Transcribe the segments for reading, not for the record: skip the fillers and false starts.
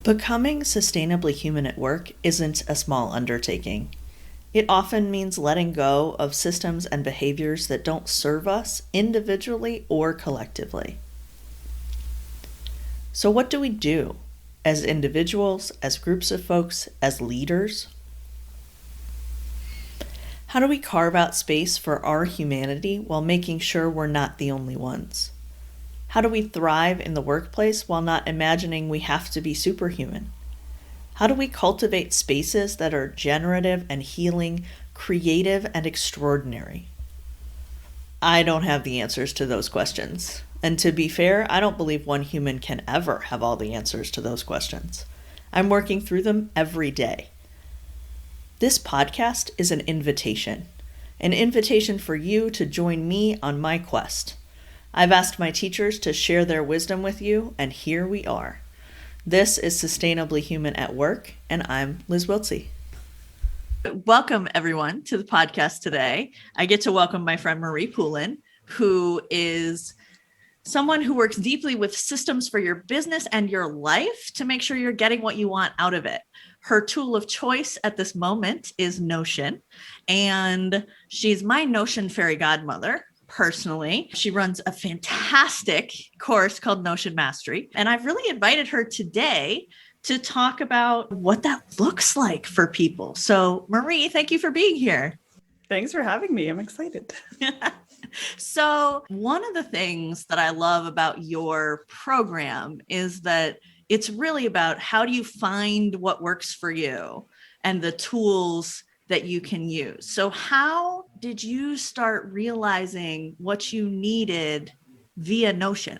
Becoming sustainably human at work isn't a small undertaking. It often means letting go of systems and behaviors that don't serve us individually or collectively. So, what do we do as individuals, as groups of folks, as leaders? How do we carve out space for our humanity while making sure we're not the only ones? How do we thrive in the workplace while not imagining we have to be superhuman? How do we cultivate spaces that are generative and healing, creative and extraordinary? I don't have the answers to those questions. And to be fair, I don't believe one human can ever have all the answers to those questions. I'm working through them every day. This podcast is an invitation for you to join me on my quest. I've asked my teachers to share their wisdom with you, and here we are. This is Sustainably Human at Work, and I'm Liz Wiltsey. Welcome, everyone, to the podcast today. I get to welcome my friend Marie Poulin, who is someone who works deeply with systems for your business and your life to make sure you're getting what you want out of it. Her tool of choice at this moment is Notion, and she's my Notion fairy godmother. Personally, she runs a fantastic course called Notion Mastery. And I've really invited her today to talk about what that looks like for people. So Marie, thank you for being here. Thanks for having me. I'm excited. So one of the things that I love about your program is that it's really about how do you find what works for you and the tools that you can use. So how did you start realizing what you needed via Notion?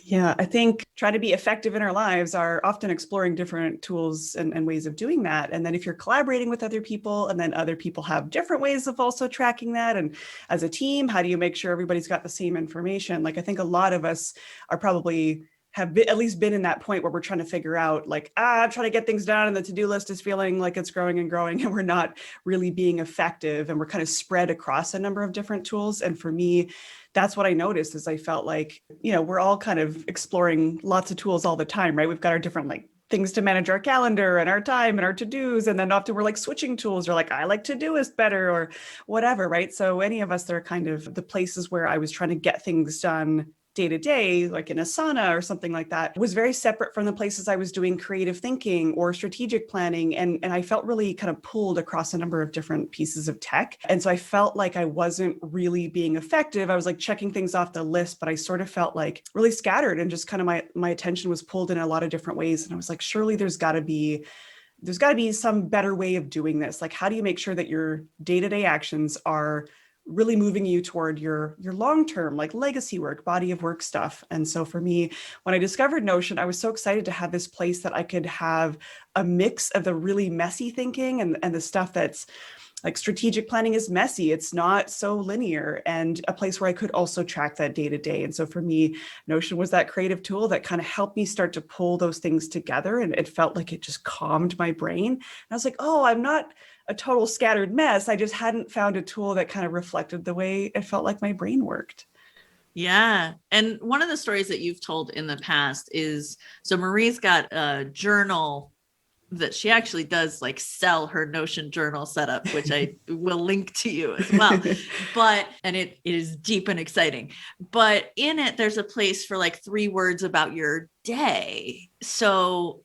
Yeah, I think trying to be effective in our lives are often exploring different tools and ways of doing that. And then if you're collaborating with other people and then other people have different ways of also tracking that. And as a team, how do you make sure everybody's got the same information? Like, I think a lot of us are probably at least been in that point where we're trying to figure out I'm trying to get things done and the to-do list is feeling like it's growing and growing and we're not really being effective and we're kind of spread across a number of different tools. And for me, that's what I noticed is I felt like, we're all kind of exploring lots of tools all the time, right? We've got our different things to manage our calendar and our time and our to-dos. And then often we're switching tools or I like Todoist better or whatever, right? So any of us that are kind of the places where I was trying to get things done day to day, like in Asana or something like that, was very separate from the places I was doing creative thinking or strategic planning. And I felt really kind of pulled across a number of different pieces of tech. And so I felt like I wasn't really being effective. I was checking things off the list, but I sort of felt really scattered and just kind of my attention was pulled in a lot of different ways. And I was surely there's got to be some better way of doing this. How do you make sure that your day-to-day actions are really moving you toward your long-term legacy work, body of work stuff? And so for me, when I discovered Notion, I was so excited to have this place that I could have a mix of the really messy thinking and the stuff that's strategic planning is messy. It's not so linear, and a place where I could also track that day to day. And so for me, Notion was that creative tool that kind of helped me start to pull those things together. And it felt like it just calmed my brain. And I was oh, I'm not a total scattered mess. I just hadn't found a tool that kind of reflected the way it felt like my brain worked. Yeah. And one of the stories that you've told in the past is, so Marie's got a journal that she actually does sell her Notion journal setup, which I will link to you as well. And it is deep and exciting, but in it, there's a place for 3 words about your day. So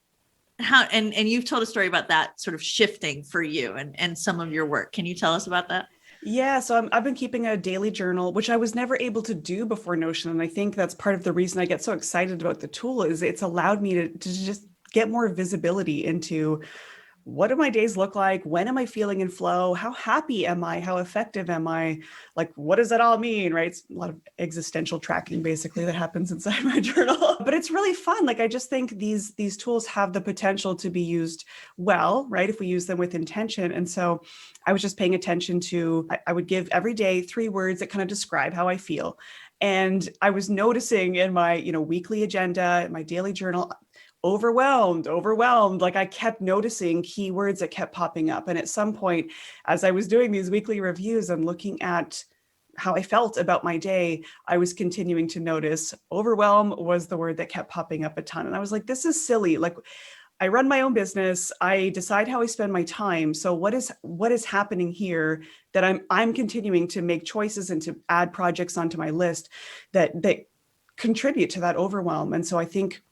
how, and you've told a story about that sort of shifting for you and some of your work. Can you tell us about that? Yeah, so I've been keeping a daily journal, which I was never able to do before Notion. And I think that's part of the reason I get so excited about the tool is it's allowed me to just get more visibility into what do my days look like? When am I feeling in flow? How happy am I? How effective am I? What does that all mean, right? It's a lot of existential tracking basically that happens inside my journal, but it's really fun. I just think these tools have the potential to be used well, right? If we use them with intention. And so I was just paying attention to, I would give every day 3 words that kind of describe how I feel. And I was noticing in my, weekly agenda, in my daily journal, overwhelmed. I kept noticing keywords that kept popping up. And at some point, as I was doing these weekly reviews, I'm looking at how I felt about my day, I was continuing to notice overwhelm was the word that kept popping up a ton. And I was like, this is silly. Like, I run my own business. I decide how I spend my time. So what is happening here that I'm continuing to make choices and to add projects onto my list that contribute to that overwhelm. And so I think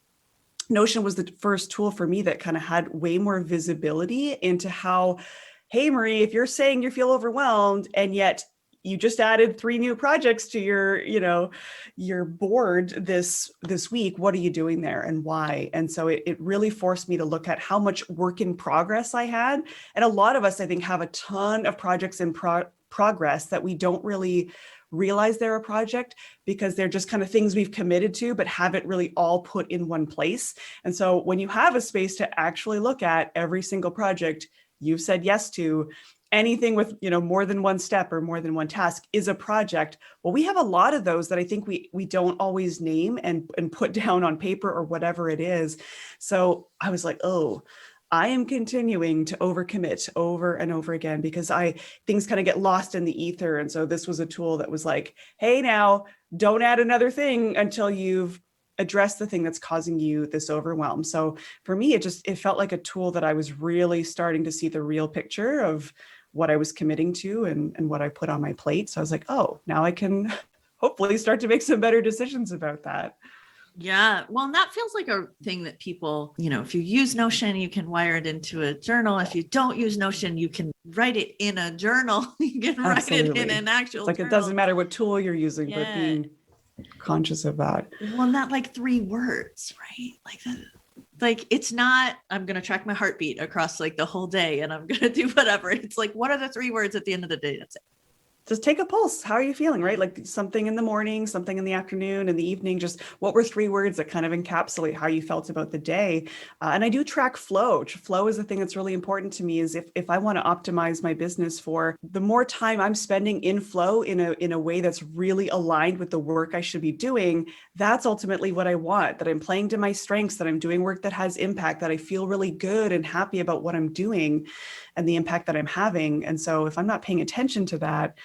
Notion was the first tool for me that kind of had way more visibility into how, hey, Marie, if you're saying you feel overwhelmed and yet you just added 3 new projects to your board this week, what are you doing there and why? And so it really forced me to look at how much work in progress I had. And a lot of us, I think, have a ton of projects in progress that we don't really realize they're a project because they're just kind of things we've committed to, but haven't really all put in one place. And so when you have a space to actually look at every single project you've said yes to, anything with more than one step or more than one task is a project. Well, we have a lot of those that I think we don't always name and put down on paper or whatever it is. So I was like, oh, I am continuing to overcommit over and over again because things kind of get lost in the ether. And so this was a tool that was like, hey, now don't add another thing until you've addressed the thing that's causing you this overwhelm. So for me, it felt like a tool that I was really starting to see the real picture of what I was committing to and what I put on my plate. So I was like, oh, now I can hopefully start to make some better decisions about that. Yeah. Well, and that feels like a thing that people, if you use Notion, you can wire it into a journal. If you don't use Notion, you can write it in a journal. You can write it in an actual journal. It doesn't matter what tool you're using, but being conscious of that. Well, not like 3 words, right? Like that. Like, it's not, I'm going to track my heartbeat across like the whole day and I'm going to do whatever. It's like, what are the 3 words at the end of the day? That's it. Just take a pulse. How are you feeling, right? Like something in the morning, something in the afternoon, in the evening, just what were 3 words that kind of encapsulate how you felt about the day? And I do track flow. Flow is the thing that's really important to me is if I want to optimize my business for the more time I'm spending in flow in a way that's really aligned with the work I should be doing, that's ultimately what I want, that I'm playing to my strengths, that I'm doing work that has impact, that I feel really good and happy about what I'm doing and the impact that I'm having. And so if I'm not paying attention to that,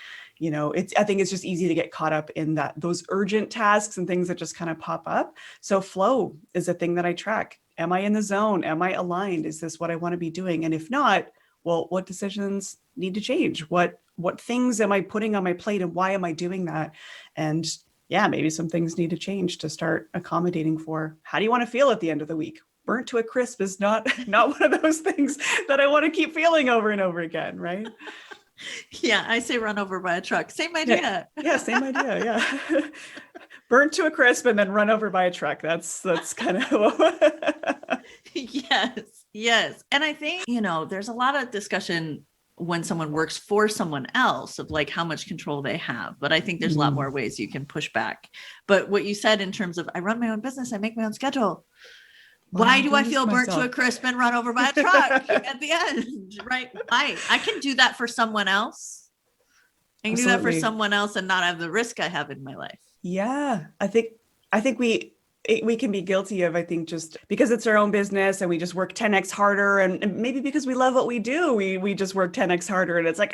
I think it's just easy to get caught up in those urgent tasks and things that just kind of pop up. So flow is a thing that I track. Am I in the zone? Am I aligned? Is this what I want to be doing? And if not, well, what decisions need to change? What things am I putting on my plate and why am I doing that? And yeah, maybe some things need to change to start accommodating for how do you want to feel at the end of the week? Burnt to a crisp is not one of those things that I want to keep feeling over and over again, right? Yeah, I say run over by a truck. Same idea. Yeah, same idea. Yeah. Burnt to a crisp and then run over by a truck. That's kind of Yes. And I think, there's a lot of discussion when someone works for someone else of like how much control they have. But I think there's a lot more ways you can push back. But what you said in terms of I run my own business, I make my own schedule. Why do I feel burnt to a crisp and run over by a truck at the end? Right. I can do that for someone else. I can do that for someone else and not have the risk I have in my life. Yeah. I think we can be guilty of, I think, just because it's our own business and we just work 10x harder and maybe because we love what we do, we just work 10x harder. And it's like,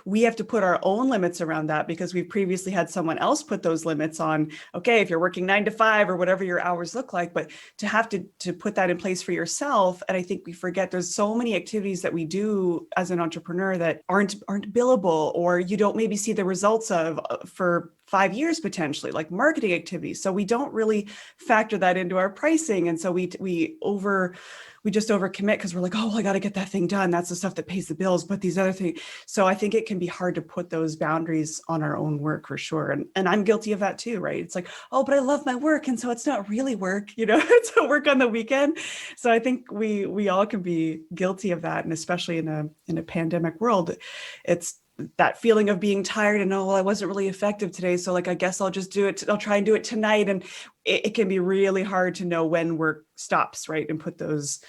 we have to put our own limits around that because we've previously had someone else put those limits on, okay, if you're working 9 to 5 or whatever your hours look like, but to have to put that in place for yourself. And I think we forget there's so many activities that we do as an entrepreneur that aren't billable or you don't maybe see the results of for 5 years potentially, like marketing activities. So we don't really factor that into our pricing. And so we just overcommit because we're like, oh, well, I got to get that thing done. That's the stuff that pays the bills, but these other things. So I think it can be hard to put those boundaries on our own work for sure. And I'm guilty of that too, right? It's like, oh, but I love my work. And so it's not really work, it's a work on the weekend. So I think we all can be guilty of that. And especially in a pandemic world, it's that feeling of being tired and, I wasn't really effective today. So like, I guess I'll just do it. I'll try and do it tonight. And it can be really hard to know when work stops, right? And put those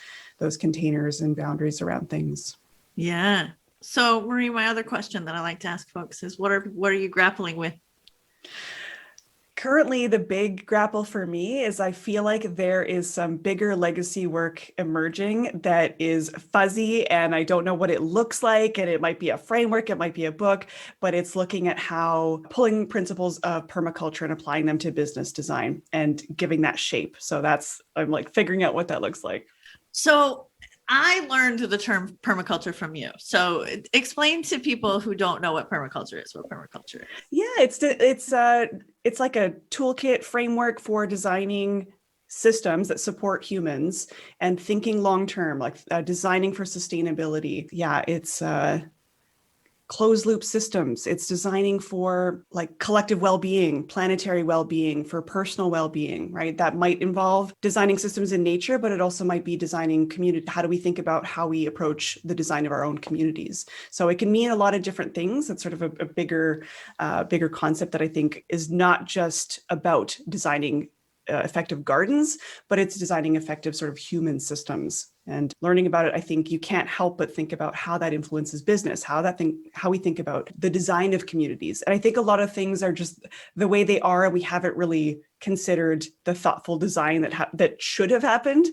containers and boundaries around things. Yeah. So Marie, my other question that I like to ask folks is what are you grappling with? Currently, the big grapple for me is I feel like there is some bigger legacy work emerging that is fuzzy and I don't know what it looks like. And it might be a framework, it might be a book, but it's looking at how pulling principles of permaculture and applying them to business design and giving that shape. So I'm like figuring out what that looks like. So I learned the term permaculture from you. So explain to people who don't know what permaculture is, what permaculture is. Yeah, it's like a toolkit framework for designing systems that support humans and thinking long term, like designing for sustainability. Yeah, it's closed loop systems. It's designing for like collective well-being, planetary well-being, for personal well-being, right? That might involve designing systems in nature, but it also might be designing community. How do we think about how we approach the design of our own communities? So it can mean a lot of different things. That's sort of a bigger concept that I think is not just about designing effective gardens, but it's designing effective sort of human systems. And learning about it, I think you can't help but think about how that influences business, how we think about the design of communities. And I think a lot of things are just the way they are. We haven't really considered the thoughtful design that should have happened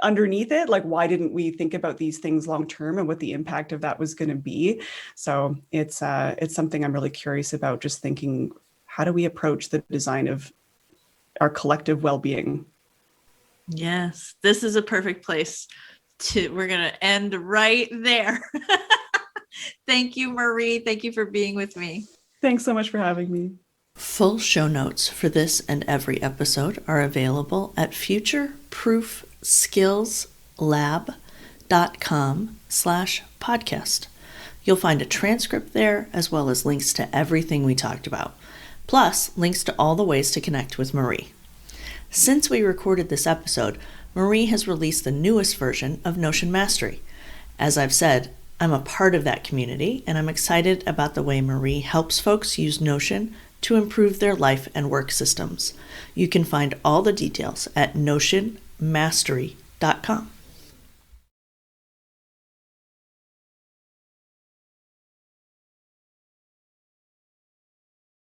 underneath it. Like, why didn't we think about these things long term and what the impact of that was going to be? So it's something I'm really curious about. Just thinking, how do we approach the design of our collective well-being? Yes, this is a perfect place we're going to end right there. Thank you, Marie. Thank you for being with me. Thanks so much for having me. Full show notes for this and every episode are available at futureproofskillslab.com/podcast. You'll find a transcript there, as well as links to everything we talked about, plus links to all the ways to connect with Marie. Since we recorded this episode, Marie has released the newest version of Notion Mastery. As I've said, I'm a part of that community, and I'm excited about the way Marie helps folks use Notion to improve their life and work systems. You can find all the details at notionmastery.com.